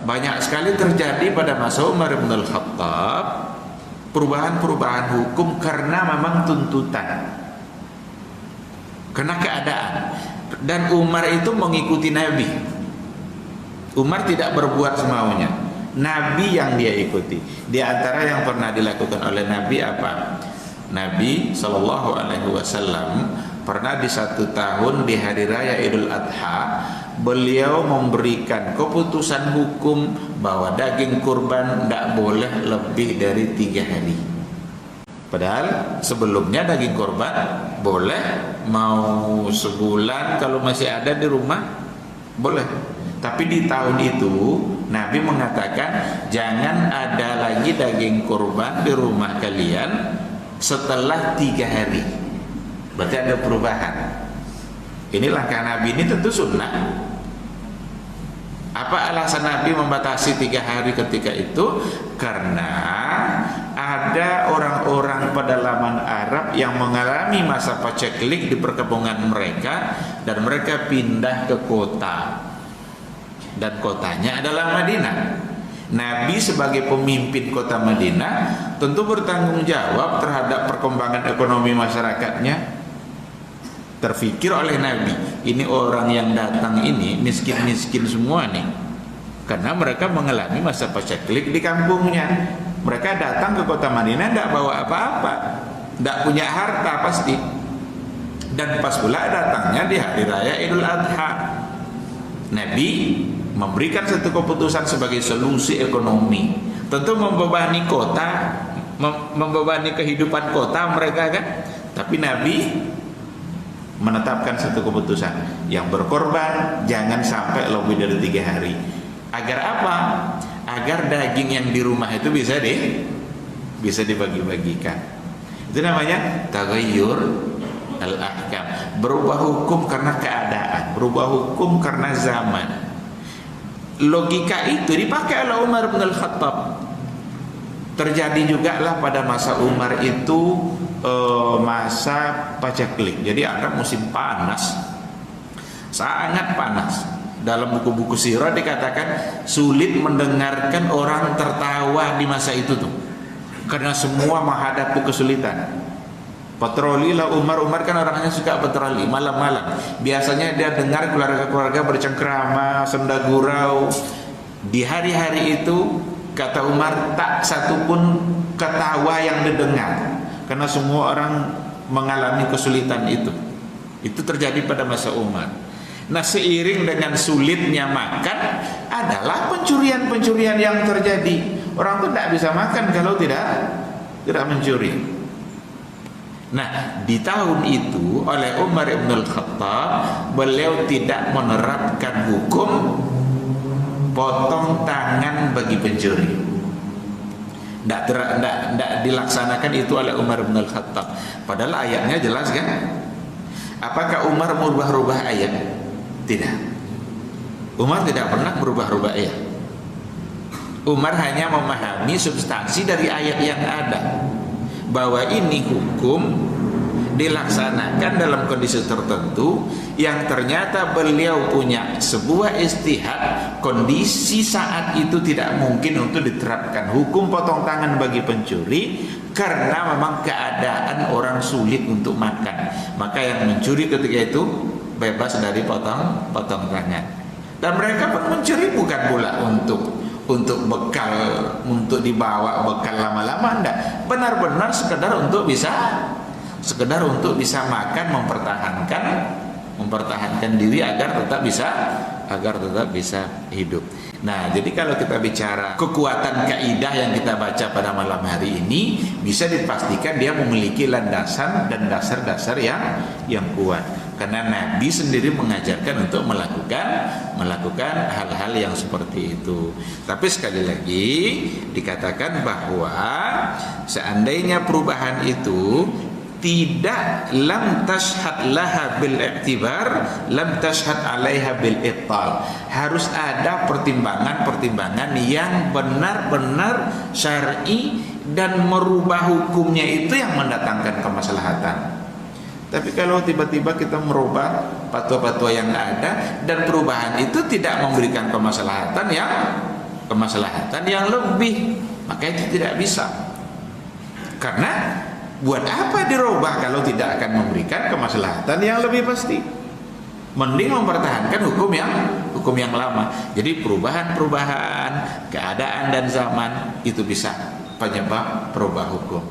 banyak sekali terjadi pada masa Umar bin Al-Khattab perubahan-perubahan hukum karena memang tuntutan, karena keadaan. Dan Umar itu mengikuti Nabi. Umar tidak berbuat semaunya, Nabi yang dia ikuti. Di antara yang pernah dilakukan oleh Nabi apa? Nabi SAW pernah di satu tahun di hari raya Idul Adha, beliau memberikan keputusan hukum bahwa daging kurban tidak boleh lebih dari 3 hari. Padahal sebelumnya daging kurban boleh, mau sebulan kalau masih ada di rumah boleh. Tapi di tahun itu Nabi mengatakan jangan ada lagi daging kurban di rumah kalian setelah 3 hari. Berarti ada perubahan. Ini langkah Nabi, ini tentu sunnah. Apa alasan Nabi membatasi 3 hari ketika itu? Karena ada orang-orang pedalaman Arab yang mengalami masa paceklik di perkampungan mereka, dan mereka pindah ke kota, dan kotanya adalah Madinah. Nabi sebagai pemimpin kota Madinah tentu bertanggung jawab terhadap perkembangan ekonomi masyarakatnya. Terfikir oleh Nabi, ini orang yang datang ini miskin-miskin semua nih, karena mereka mengalami masa paceklik di kampungnya. Mereka datang ke kota Madinah tidak bawa apa-apa, tidak punya harta pasti, dan pas pula datangnya di hari raya Idul Adha. Nabi memberikan satu keputusan sebagai solusi ekonomi, tentu membebani kota, membebani kehidupan kota mereka kan. Tapi Nabi menetapkan satu keputusan, yang berkorban jangan sampai lebih dari 3 hari. Agar apa? Agar daging yang di rumah itu bisa dibagi-bagikan. Itu namanya taghayyur al-ahkam, berubah hukum karena keadaan, berubah hukum karena zaman. Logika itu dipakai oleh Umar bin Al-Khattab. Terjadi juga lah pada masa Umar itu masa paceklik. Jadi ada musim panas, sangat panas. Dalam buku-buku sirah dikatakan sulit mendengarkan orang tertawa di masa itu tuh, karena semua menghadapi kesulitan. Patroli lah Umar kan orangnya suka patroli malam-malam. Biasanya dia dengar keluarga-keluarga bercengkrama, senda gurau. Di hari-hari itu kata Umar tak satupun ketawa yang didengar, karena semua orang mengalami kesulitan itu. Itu terjadi pada masa Umar. Nah, seiring dengan sulitnya makan adalah pencurian-pencurian yang terjadi. Orang itu tidak bisa makan kalau tidak mencuri. Nah, di tahun itu oleh Umar bin Al-Khattab, beliau tidak menerapkan hukum potong tangan bagi pencuri. Tidak dilaksanakan itu oleh Umar bin Al-Khattab. Padahal ayatnya jelas kan? Apakah Umar merubah-rubah ayat? Tidak. Umar tidak pernah merubah-rubah ayat. Umar hanya memahami substansi dari ayat yang ada, bahwa ini hukum dilaksanakan dalam kondisi tertentu yang ternyata beliau punya sebuah istihad, kondisi saat itu tidak mungkin untuk diterapkan hukum potong tangan bagi pencuri karena memang keadaan orang sulit untuk makan. Maka yang mencuri ketika itu bebas dari potong tangan. Dan mereka pun mencuri bukan pula untuk bekal, untuk dibawa bekal lama-lama, enggak. Benar-benar sekedar untuk bisa makan, mempertahankan diri agar tetap bisa hidup. Nah, jadi kalau kita bicara kekuatan kaidah yang kita baca pada malam hari ini, bisa dipastikan dia memiliki landasan dan dasar-dasar yang kuat. Karena Nabi sendiri mengajarkan untuk melakukan hal-hal yang seperti itu. Tapi sekali lagi dikatakan bahwa seandainya perubahan itu tidak lam tashhad laha bil i'tibar, lam tashhad alaiha bil ibtal. Harus ada pertimbangan-pertimbangan yang benar-benar syar'i dan merubah hukumnya itu yang mendatangkan kemaslahatan. Tapi kalau tiba-tiba kita merubah fatwa-fatwa yang ada dan perubahan itu tidak memberikan kemaslahatan kemaslahatan yang lebih, maka itu tidak bisa. Karena buat apa dirubah kalau tidak akan memberikan kemaslahatan yang lebih pasti? Mending mempertahankan hukum yang lama. Jadi perubahan-perubahan keadaan dan zaman itu bisa penyebab perubah hukum.